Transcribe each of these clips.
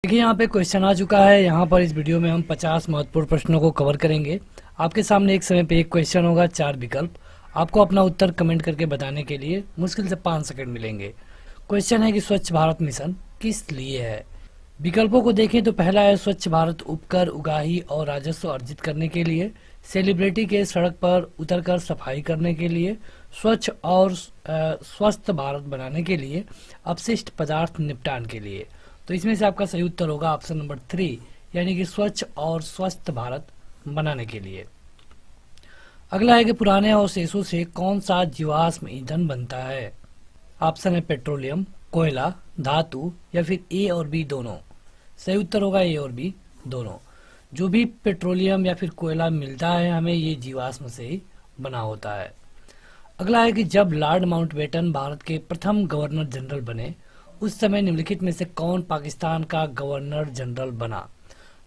देखिए यहाँ पे क्वेश्चन आ चुका है। यहाँ पर इस वीडियो में हम 50 महत्वपूर्ण प्रश्नों को कवर करेंगे। आपके सामने एक समय पे एक क्वेश्चन होगा, 4 विकल्प। आपको अपना उत्तर कमेंट करके बताने के लिए मुश्किल से 5 सेकंड मिलेंगे। क्वेश्चन है कि स्वच्छ भारत मिशन किस लिए है। विकल्पों को देखें तो पहला है स्वच्छ भारत उपकर उगाही और राजस्व अर्जित करने के लिए, सेलिब्रिटी के सड़क पर उतरकर सफाई करने के लिए, स्वच्छ और स्वस्थ भारत बनाने के लिए, अपशिष्ट पदार्थ निपटान के लिए। तो इसमें से आपका सही उत्तर होगा ऑप्शन नंबर 3, यानी कि स्वच्छ और स्वस्थ भारत बनाने के लिए। अगला है कि पुराने अवशेषों से कौन सा जीवाश्म ईंधन बनता है। ऑप्शन है पेट्रोलियम, कोयला, धातु या फिर ए और बी दोनों। सही उत्तर होगा ए और बी दोनों। जो भी पेट्रोलियम या फिर कोयला मिलता है हमें, ये जीवाश्म से ही बना होता है। अगला है कि जब लॉर्ड माउंटबेटन भारत के प्रथम गवर्नर जनरल बने, उस समय निम्नलिखित में से कौन पाकिस्तान का गवर्नर जनरल बना।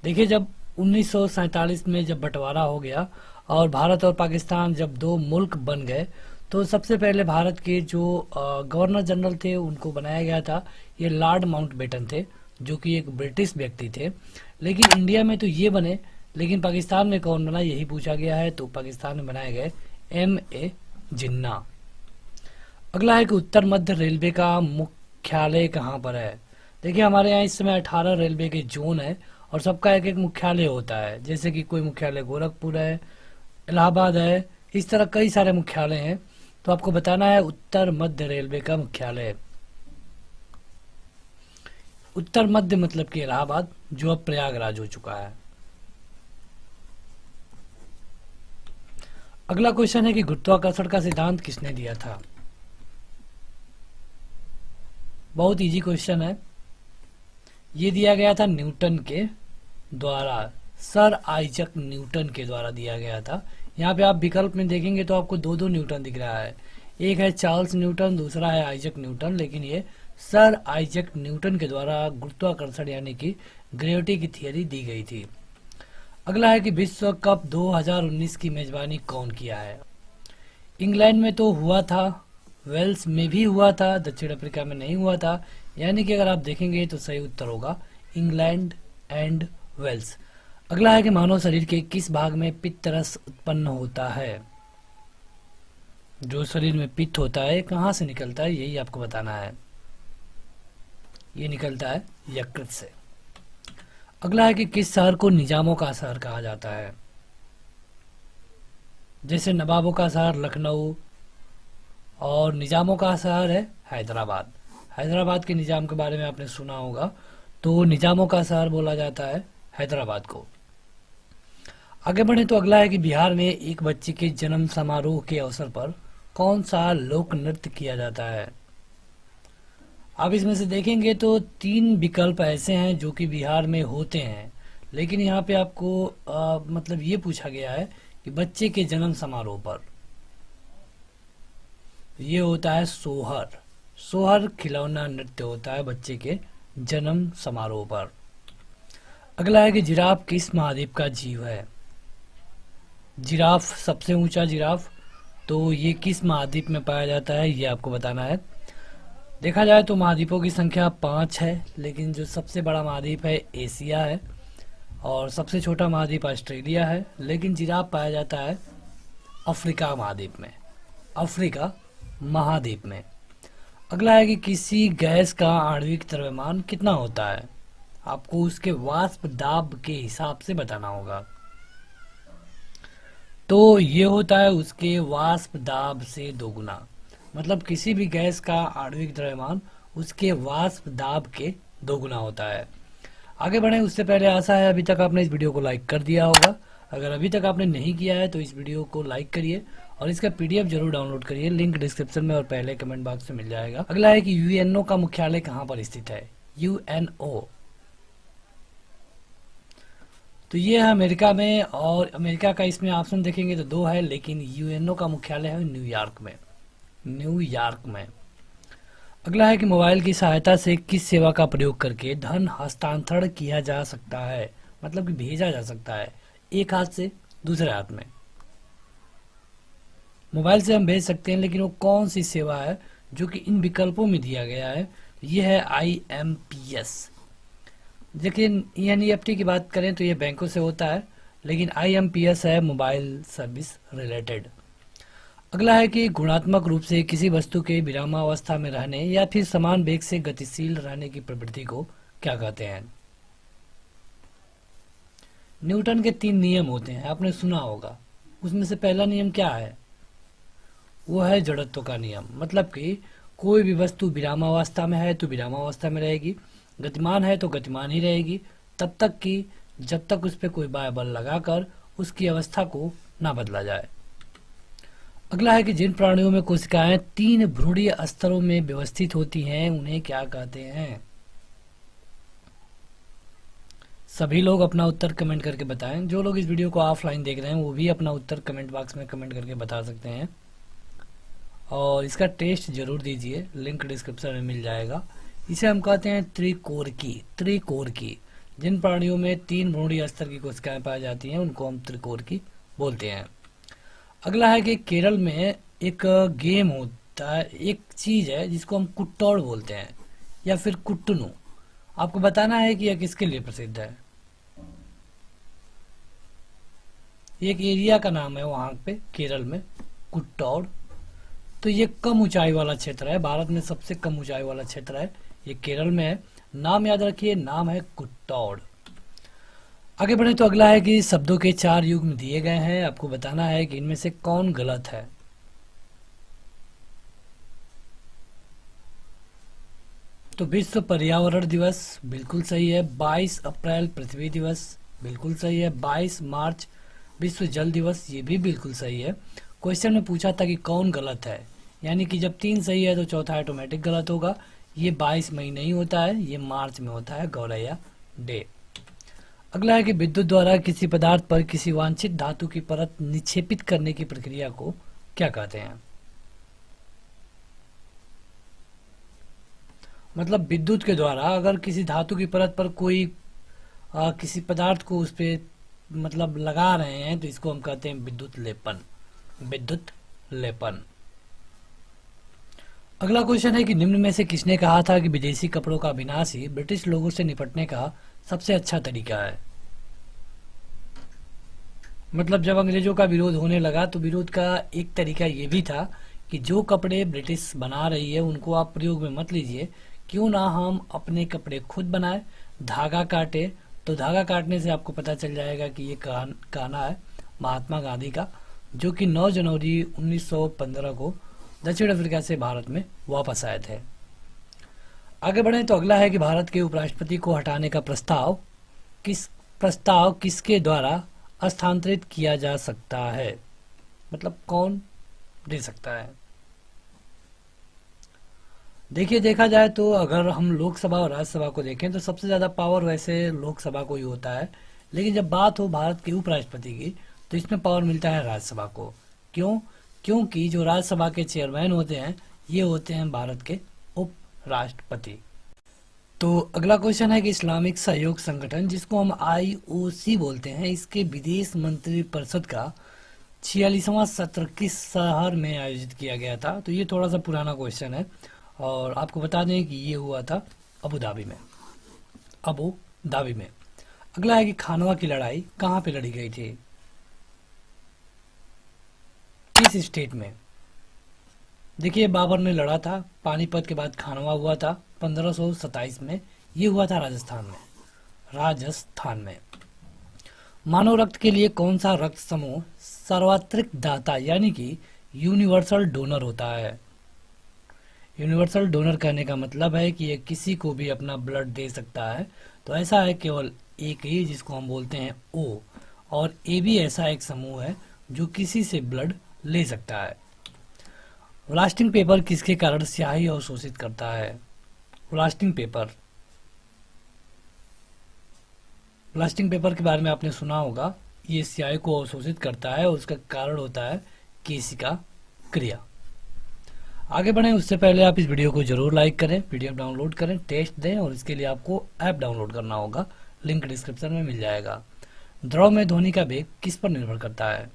देखिए, जब 1947 में जब बंटवारा हो गया और भारत और पाकिस्तान जब दो मुल्क बन गए, तो सबसे पहले भारत के जो गवर्नर जनरल थे उनको बनाया गया था, ये लॉर्ड माउंटबेटन थे, जो कि एक ब्रिटिश व्यक्ति थे। लेकिन इंडिया में तो ये बने, लेकिन पाकिस्तान में कौन बना यही पूछा गया है, तो पाकिस्तान में बनाए गए M.A. जिन्ना। अगला है कि उत्तर मध्य रेलवे का मुख्यालय कहाँ पर है। देखिए, हमारे यहाँ इस समय 18 रेलवे के जोन है और सबका एक एक मुख्यालय होता है। जैसे कि कोई मुख्यालय गोरखपुर है, इलाहाबाद है, इस तरह कई सारे मुख्यालय हैं। तो आपको बताना है उत्तर मध्य रेलवे का मुख्यालय। उत्तर मध्य मतलब कि इलाहाबाद, जो अब प्रयागराज हो चुका है। अगला क्वेश्चन है कि गुरुत्वाकर्षण का सिद्धांत किसने दिया था। बहुत इजी क्वेश्चन है। ये दिया गया था न्यूटन के द्वारा, सर आइजक न्यूटन के द्वारा दिया गया था। यहाँ पे आप विकल्प में देखेंगे तो आपको दो न्यूटन दिख रहा है। एक है चार्ल्स न्यूटन, दूसरा है आइजक न्यूटन, लेकिन ये सर आइजक न्यूटन के द्वारा गुरुत्वाकर्षण यानी कि ग्रेविटी की थियरी दी गई थी। अगला है कि विश्व कप 2019 की मेजबानी कौन किया है। इंग्लैंड में तो हुआ था, वेल्स में भी हुआ था, दक्षिण अफ्रीका में नहीं हुआ था। यानी कि अगर आप देखेंगे तो सही उत्तर होगा इंग्लैंड एंड वेल्स। अगला है कि मानव शरीर के किस भाग में पित्त रस उत्पन्न होता है। जो शरीर में पित्त होता है कहाँ से निकलता है, यही आपको बताना है। ये निकलता है यकृत से। अगला है कि किस शहर को निजामों का शहर कहा जाता है। जैसे नवाबों का शहर लखनऊ और निजामों का शहर है हैदराबाद। हैदराबाद के निजाम के बारे में आपने सुना होगा, तो निजामों का शहर बोला जाता है हैदराबाद को। आगे बढ़े तो अगला है कि बिहार में एक बच्चे के जन्म समारोह के अवसर पर कौन सा लोक नृत्य किया जाता है। आप इसमें से देखेंगे तो 3 विकल्प ऐसे हैं जो कि बिहार में होते हैं, लेकिन यहाँ पे आपको मतलब ये पूछा गया है कि बच्चे के जन्म समारोह पर ये होता है सोहर। सोहर खिलौना नृत्य होता है बच्चे के जन्म समारोह पर। अगला है कि जिराफ किस महाद्वीप का जीव है। जिराफ, सबसे ऊंचा जिराफ, तो ये किस महाद्वीप में पाया जाता है, ये आपको बताना है। देखा जाए तो महाद्वीपों की संख्या 5 है, लेकिन जो सबसे बड़ा महाद्वीप है एशिया है और सबसे छोटा महाद्वीप ऑस्ट्रेलिया है। लेकिन जिराफ पाया जाता है अफ्रीका महाद्वीप में, अफ्रीका महाद्वीप में। अगला है कि किसी गैस का आणविक द्रव्यमान कितना होता है। आपको उसके वाष्प दाब के हिसाब से बताना होगा। तो ये होता है उसके वाष्प दाब से 2 गुना। मतलब किसी भी गैस का आणविक द्रव्यमान उसके वाष्प दाब के 2 गुना होता है। आगे बढ़े उससे पहले आशा है अभी तक आपने इस वीडियो को लाइक कर दिया होगा। अगर अभी तक आपने नहीं किया है तो इस वीडियो को लाइक करिए और इसका PDF जरूर डाउनलोड करिए। लिंक डिस्क्रिप्शन में और पहले कमेंट बॉक्स में मिल जाएगा। अगला है कि UNO का मुख्यालय कहाँ पर स्थित है। UNO तो ये है अमेरिका में, और अमेरिका का इसमें ऑप्शन देखेंगे तो 2 है, लेकिन UNO का मुख्यालय है न्यूयॉर्क में, न्यूयॉर्क में। अगला है कि मोबाइल की सहायता से किस सेवा का प्रयोग करके धन हस्तांतरण किया जा सकता है, मतलब कि भेजा जा सकता है एक हाथ से दूसरे हाथ में। मोबाइल से हम भेज सकते हैं, लेकिन वो कौन सी सेवा है जो कि इन विकल्पों में दिया गया है। ये है IMPS, लेकिन एनईएफटी की बात करें तो ये बैंकों से होता है, लेकिन आईएमपीएस है मोबाइल सर्विस रिलेटेड। अगला है कि गुणात्मक रूप से किसी वस्तु के विरामावस्था में रहने या फिर समान वेग से गतिशील रहने की प्रवृत्ति को क्या कहते हैं? न्यूटन के 3 नियम होते हैं, आपने सुना होगा। उसमें से पहला नियम क्या है? वो है जड़त्व का नियम। मतलब कि कोई भी वस्तु विरामावस्था में है तो विरामावस्था में रहेगी, गतिमान है तो गतिमान ही रहेगी, तब तक कि जब तक उस पर कोई बाह्य बल लगाकर उसकी अवस्था को ना बदला जाए। अगला है कि जिन प्राणियों में कोशिकाएं 3 भ्रूणीय स्तरों में व्यवस्थित होती हैं उन्हें क्या कहते हैं? सभी लोग अपना उत्तर कमेंट करके बताएं। जो लोग इस वीडियो को ऑफलाइन देख रहे हैं वो भी अपना उत्तर कमेंट बॉक्स में कमेंट करके बता सकते हैं, और इसका टेस्ट जरूर दीजिए, लिंक डिस्क्रिप्शन में मिल जाएगा। इसे हम कहते हैं त्रिकोरकी। त्रिकोरकी। जिन प्राणियों में 3 भ्रूणीय स्तर की कोशिकाएं पाई जाती हैं उनको हम त्रिकोरकी बोलते हैं। अगला है कि केरल में एक गेम होता है, एक चीज है जिसको हम कुट्टौड़ बोलते हैं या फिर कुट्टनू। आपको बताना है कि यह किसके लिए प्रसिद्ध है। एक एरिया का नाम है वहां पे केरल में, कुट्टौड़। तो ये कम ऊंचाई वाला क्षेत्र है, भारत में सबसे कम ऊंचाई वाला क्षेत्र है, ये केरल में है। नाम याद रखिए, नाम है कुट्टौड़। आगे बढ़े तो अगला है कि शब्दों के 4 युग्म दिए गए हैं, आपको बताना है कि इनमें से कौन गलत है। तो विश्व पर्यावरण दिवस बिल्कुल सही है। 22 अप्रैल पृथ्वी दिवस बिल्कुल सही है। 22 मार्च विश्व जल दिवस, ये भी बिल्कुल सही है। क्वेश्चन में पूछा था कि कौन गलत है, यानी कि जब 3 सही है तो चौथा ऑटोमेटिक गलत होगा। ये 22 मई नहीं होता है, ये मार्च में होता है, गौरैया डे। अगला है कि विद्युत द्वारा किसी पदार्थ पर किसी वांछित धातु की परत निक्षेपित करने की प्रक्रिया को क्या कहते हैं? मतलब विद्युत के द्वारा अगर किसी धातु की परत पर कोई किसी पदार्थ को उस पे मतलब लगा रहे हैं तो इसको हम कहते हैं विद्युत लेपन। विद्युत लेपन। अगला क्वेश्चन है कि निम्न में से किसने कहा था कि विदेशी कपड़ों का विनाश ही ब्रिटिश लोगों से निपटने का सबसे अच्छा तरीका है? मतलब जब अंग्रेजों का विरोध होने लगा तो विरोध का एक तरीका ये भी था कि जो कपड़े ब्रिटिश बना रही है उनको आप प्रयोग में मत लीजिए, क्यों ना हम अपने कपड़े खुद बनाए, धागा काटे। तो धागा काटने से आपको पता चल जाएगा कि ये गाना है महात्मा गांधी का, जो कि 9 जनवरी 1915 को दक्षिण अफ्रीका से भारत में वापस आए थे। आगे बढ़े तो अगला है कि भारत के उपराष्ट्रपति को हटाने का प्रस्ताव किसके द्वारा स्थानांतरित किया जा सकता है? मतलब कौन दे सकता है? देखिए, देखा जाए तो अगर हम लोकसभा और राज्यसभा को देखें तो सबसे ज्यादा पावर वैसे लोकसभा को ही होता है, लेकिन जब बात हो भारत के उपराष्ट्रपति की तो इसमें पावर मिलता है राज्यसभा को। क्यों? क्योंकि जो राज्यसभा के चेयरमैन होते हैं ये होते हैं भारत के उपराष्ट्रपति। तो अगला क्वेश्चन है कि इस्लामिक सहयोग संगठन, जिसको हम आईओसी बोलते हैं, इसके विदेश मंत्री परिषद का 46वां सत्र किस शहर में आयोजित किया गया था? तो ये थोड़ा सा पुराना क्वेश्चन है और आपको बता दें कि ये हुआ था अबू धाबी में। अबू धाबी में। अगला है कि खानवा की लड़ाई कहाँ पे लड़ी गई थी? किस स्टेट में? देखिए, बाबर ने लड़ा था, पानीपत के बाद खानवा हुआ था 1527 में, ये हुआ था राजस्थान में। राजस्थान में। मानव रक्त के लिए कौन सा रक्त समूह सर्वात्रिक दाता यानी कि यूनिवर्सल डोनर होता है? यूनिवर्सल डोनर कहने का मतलब है कि ये किसी को भी अपना ब्लड दे सकता है। तो ऐसा है केवल एक ही, जिसको हम बोलते हैं ओ, और ए भी ऐसा एक समूह है जो किसी से ब्लड ले सकता है। ब्लास्टिंग पेपर किसके कारण स्याही अवशोषित करता है? Blasting paper. ब्लास्टिंग पेपर के बारे में आपने सुना होगा, ये स्याही को अवशोषित करता है और उसका कारण होता है केशिका क्रिया। आगे बढ़ें उससे पहले आप इस वीडियो को जरूर लाइक करें, पीडीएफ डाउनलोड करें, टेस्ट दें, और इसके लिए आपको ऐप डाउनलोड करना होगा, लिंक डिस्क्रिप्शन में मिल जाएगा। द्रव में ध्वनि का वेग किस पर निर्भर करता है?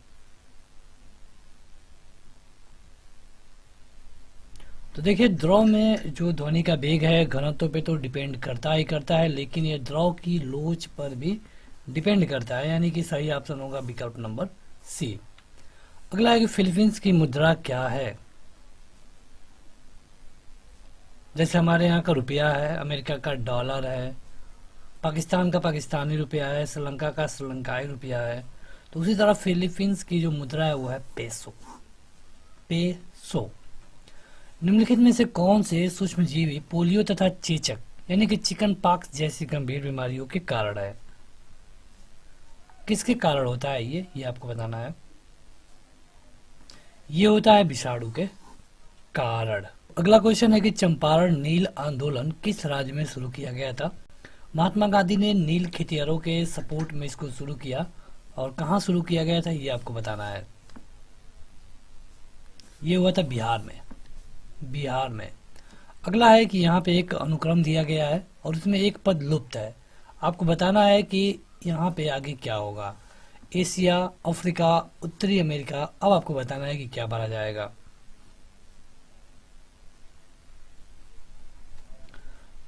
तो देखिए, द्रव में जो ध्वनि का वेग है घनत्व पे तो डिपेंड करता ही करता है, लेकिन ये द्रव की लोच पर भी डिपेंड करता है, यानी कि सही ऑप्शन होगा विकल्प नंबर सी। अगला है कि फिलीपींस की मुद्रा क्या है। जैसे हमारे यहाँ का रुपया है, अमेरिका का डॉलर है, पाकिस्तान का पाकिस्तानी रुपया है, श्रीलंका का श्रीलंकाई रुपया है, तो उसी तरह फिलीपींस की जो मुद्रा है वो है पेसो। पेसो। निम्नलिखित में से कौन से सूक्ष्मजीवी पोलियो तथा चेचक यानी कि चिकन पॉक्स जैसी गंभीर बीमारियों के कारण है। किसके कारण होता है ये आपको बताना है। ये होता है विषाणु के कारण। अगला क्वेश्चन है कि चंपारण नील आंदोलन किस राज्य में शुरू किया गया था। महात्मा गांधी ने नील खेतिहरों के सपोर्ट में इसको शुरू किया, और कहाँ शुरू किया गया था ये आपको बताना है। ये हुआ था बिहार में। बिहार में। अगला है कि यहाँ पे एक अनुक्रम दिया गया है और उसमें एक पद लुप्त है। आपको बताना है कि यहाँ पे आगे क्या होगा। एशिया, अफ्रीका, उत्तरी अमेरिका। अब आपको बताना है कि क्या भरा जाएगा।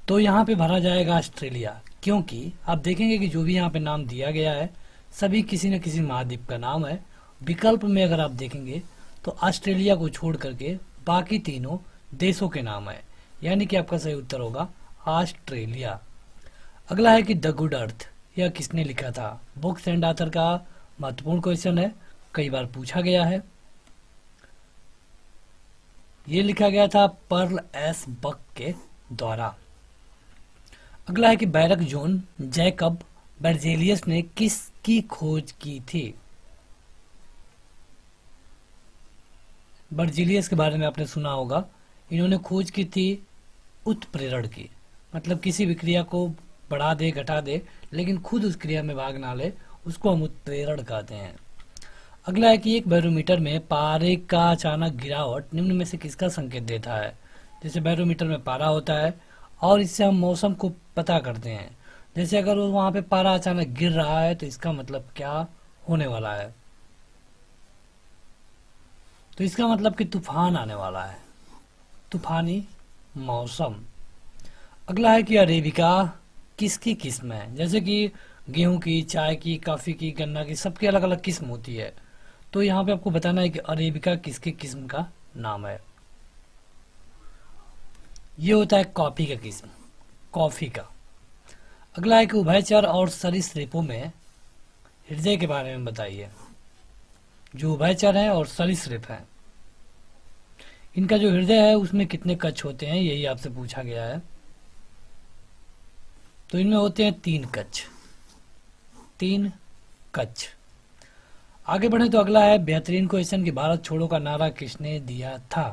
तो यहाँ पे भरा जाएगा ऑस्ट्रेलिया, क्योंकि आप देखेंगे कि जो भी यहाँ पे नाम दिया गया है सभी किसी न किसी महाद्वीप का नाम है। विकल्प में अगर आप देखेंगे तो ऑस्ट्रेलिया को छोड़ करके बाकी तीनों देशों के नाम है, यानी कि आपका सही उत्तर होगा ऑस्ट्रेलिया। अगला है कि द गुड अर्थ यह किसने लिखा था। बुक्स एंड ऑथर का महत्वपूर्ण क्वेश्चन है, कई बार पूछा गया है। ये लिखा गया था पर्ल एस बक के द्वारा। अगला है कि बैरक जोन जैकब बेर्जेलियस ने किसकी खोज की थी। बर्जिलियस के बारे में आपने सुना होगा। इन्होंने खोज की थी उत्प्रेरण की, मतलब किसी भी क्रिया को बढ़ा दे घटा दे लेकिन खुद उस क्रिया में भाग ना ले, उसको हम उत्प्रेरण कहते हैं। अगला है कि एक बैरोमीटर में पारे का अचानक गिरावट निम्न में से किसका संकेत देता है। जैसे बैरोमीटर में पारा होता है और इससे हम मौसम को पता करते हैं। जैसे अगर वहां पे पारा अचानक गिर रहा है तो इसका मतलब क्या होने वाला है। तो इसका मतलब कि तूफान आने वाला है, तूफानी मौसम। अगला है कि अरेबिका किसकी किस्म है। जैसे कि गेहूं की, चाय की, कॉफी की, गन्ना की, सबकी अलग अलग किस्म होती है। तो यहाँ पे आपको बताना है कि अरेबिका किसकी किस्म का नाम है। ये होता है कॉफी का किस्म, कॉफी का। अगला है कि उभयचर और सरीसृपों में हृदय के बारे में बताइए। जो उभयचर है और सरीसृप है, इनका जो हृदय है उसमें कितने कक्ष होते हैं, यही आपसे पूछा गया है। तो इनमें होते हैं 3 कक्ष, 3 कक्ष। आगे बढ़े तो अगला है बेहतरीन क्वेश्चन कि भारत छोड़ो का नारा किसने दिया था।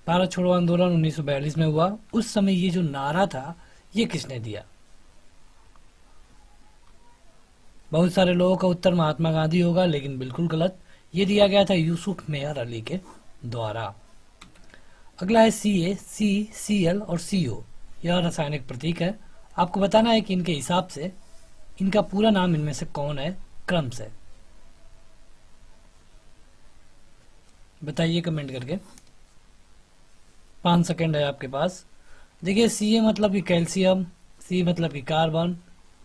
भारत छोड़ो आंदोलन 1942 में हुआ। उस समय ये जो नारा था ये किसने दिया। बहुत सारे लोगों का उत्तर महात्मा गांधी होगा, लेकिन बिल्कुल गलत। ये दिया गया था यूसुफ मेहर अली के द्वारा। अगला है CA, C, Cl और CO। यह रासायनिक प्रतीक है। आपको बताना है कि इनके हिसाब से इनका पूरा नाम इनमें से कौन है, क्रम से बताइए कमेंट करके। 5 सेकेंड है आपके पास। देखिए, CA मतलब कि कैल्शियम, C मतलब कि कार्बन,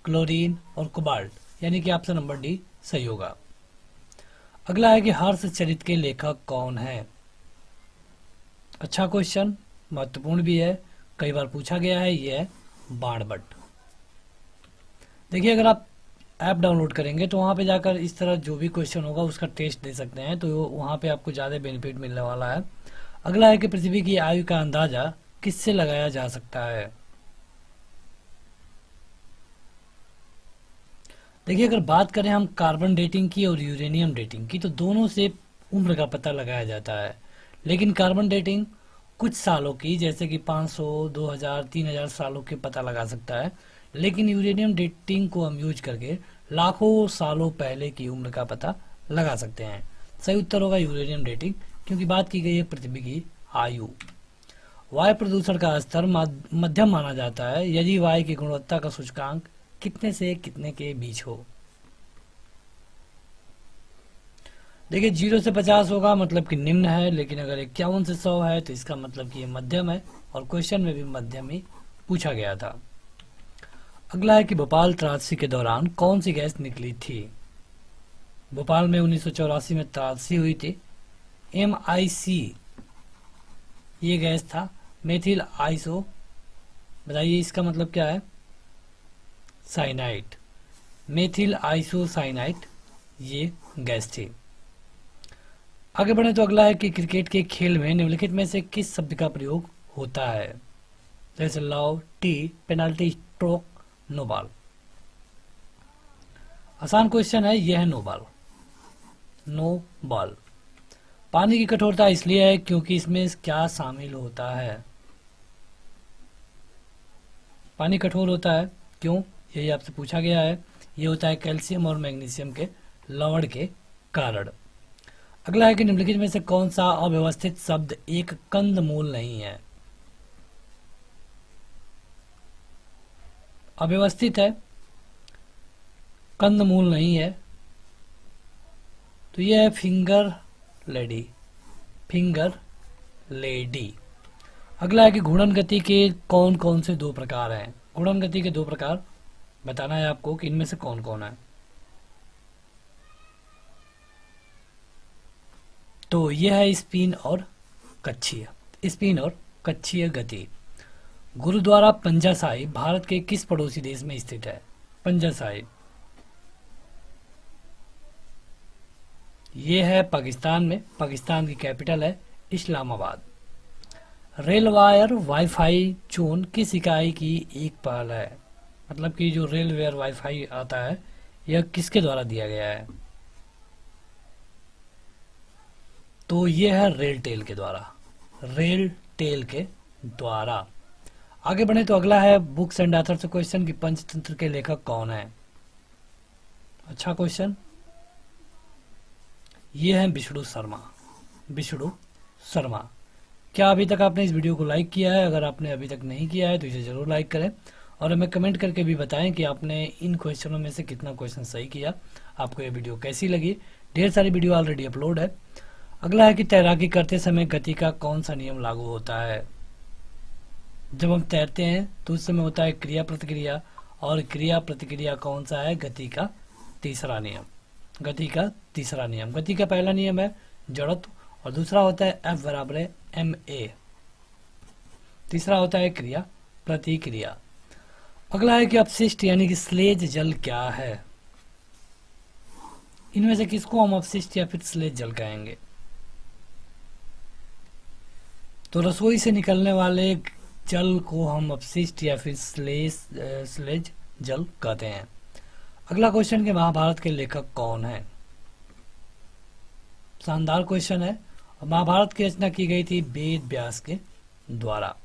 क्लोरीन और कोबाल्ट, यानी कि ऑप्शन नंबर डी सही होगा। अगला है कि हर्षचरित के लेखक कौन है। अच्छा क्वेश्चन, महत्वपूर्ण भी है, कई बार पूछा गया है। ये है बाणभट्ट। देखिए, अगर आप ऐप डाउनलोड करेंगे तो वहाँ पे जाकर इस तरह जो भी क्वेश्चन होगा उसका टेस्ट दे सकते हैं, तो वहाँ पे आपको ज़्यादा बेनिफिट मिलने वाला है। अगला है कि पृथ्वी की आयु का अंदाजा किससे लगाया जा सकता है। देखिए, अगर बात करें हम कार्बन डेटिंग की और यूरेनियम डेटिंग की, तो दोनों से उम्र का पता लगाया जाता है। लेकिन कार्बन डेटिंग कुछ सालों की, जैसे कि 500, 2000, 3000 सालों के पता लगा सकता है। लेकिन यूरेनियम डेटिंग को हम यूज करके लाखों सालों पहले की उम्र का पता लगा सकते हैं। सही उत्तर होगा यूरेनियम डेटिंग, क्योंकि बात की गई है पृथ्वी की आयु। वायु प्रदूषण का स्तर मध्यम माना जाता है यदि वायु की गुणवत्ता का सूचकांक कितने से कितने के बीच हो। देखिए 0 से 50 होगा मतलब कि निम्न है, लेकिन अगर 51 से 100 है तो इसका मतलब कि ये मध्यम है, और क्वेश्चन में भी मध्यम ही पूछा गया था। अगला है कि भोपाल त्रासदी के दौरान कौन सी गैस निकली थी। भोपाल में 1984 में त्रासदी हुई थी। MIC ये गैस था, मेथिल आइसो, बताइए इसका मतलब क्या है। साइनाइड, मेथिल आइसो साइनाइड ये गैस थी। आगे बढ़े तो अगला है कि क्रिकेट के खेल में निम्नलिखित में से किस शब्द का प्रयोग होता है। जैसे love, tea, penalty, stroke, no ball. आसान क्वेश्चन है, यह है नो बॉल, नो बॉल। पानी की कठोरता इसलिए है क्योंकि इसमें क्या शामिल होता है। पानी कठोर होता है क्यों, यही आपसे पूछा गया है। ये होता है कैल्शियम और मैग्नीशियम के लवण के कारण। अगला है कि निम्नलिखित में से कौन सा अव्यवस्थित शब्द एक कंदमूल नहीं है। अव्यवस्थित है, कंदमूल नहीं है, तो यह है फिंगर लेडी, फिंगर लेडी। अगला है कि घूर्णन गति के कौन कौन से दो प्रकार हैं। घूर्णन गति के दो प्रकार बताना है आपको कि इनमें से कौन कौन है। तो यह है स्पिन और कक्षीय, स्पिन और कक्षीय गति। गुरुद्वारा पंजा साहिब भारत के किस पड़ोसी देश में स्थित है। पंजा साहिब ये है पाकिस्तान में, पाकिस्तान की कैपिटल है Islamabad. Rail wire wifi zone किस इकाई की एक पहल है। मतलब कि जो रेल वायर वाईफाई आता है यह किसके द्वारा दिया गया है। तो यह है रेल टेल के द्वारा, रेल टेल के द्वारा। आगे बढ़े तो अगला है बुक्स एंड आथर से क्वेश्चन कि पंचतंत्र के लेखक कौन है। अच्छा क्वेश्चन, ये है विष्णु शर्मा, विष्णु शर्मा। क्या अभी तक आपने इस वीडियो को लाइक किया है। अगर आपने अभी तक नहीं किया है तो इसे जरूर लाइक करें, और हमें कमेंट करके भी बताएं कि आपने इन क्वेश्चनों में से कितना क्वेश्चन सही किया, आपको ये वीडियो कैसी लगी। ढेर सारी वीडियो ऑलरेडी अपलोड है। अगला है कि तैराकी करते समय गति का कौन सा नियम लागू होता है। जब हम तैरते हैं तो उस समय होता है क्रिया प्रतिक्रिया, और क्रिया प्रतिक्रिया कौन सा है, गति का तीसरा नियम। गति का तीसरा नियम, गति का पहला नियम है जड़त्व, और दूसरा होता है F बराबर है ma, तीसरा होता है क्रिया प्रतिक्रिया। अगला है कि अपशिष्ट यानी कि स्लेज जल क्या है। इनमें से किसको हम अपशिष्ट या फिर स्लेज जल कहेंगे। तो रसोई से निकलने वाले जल को हम अपशिष्ट या फिर स्लेज जल कहते हैं। अगला क्वेश्चन कि महाभारत के लेखक कौन है। शानदार क्वेश्चन है। महाभारत की रचना की गई थी वेद व्यास के द्वारा।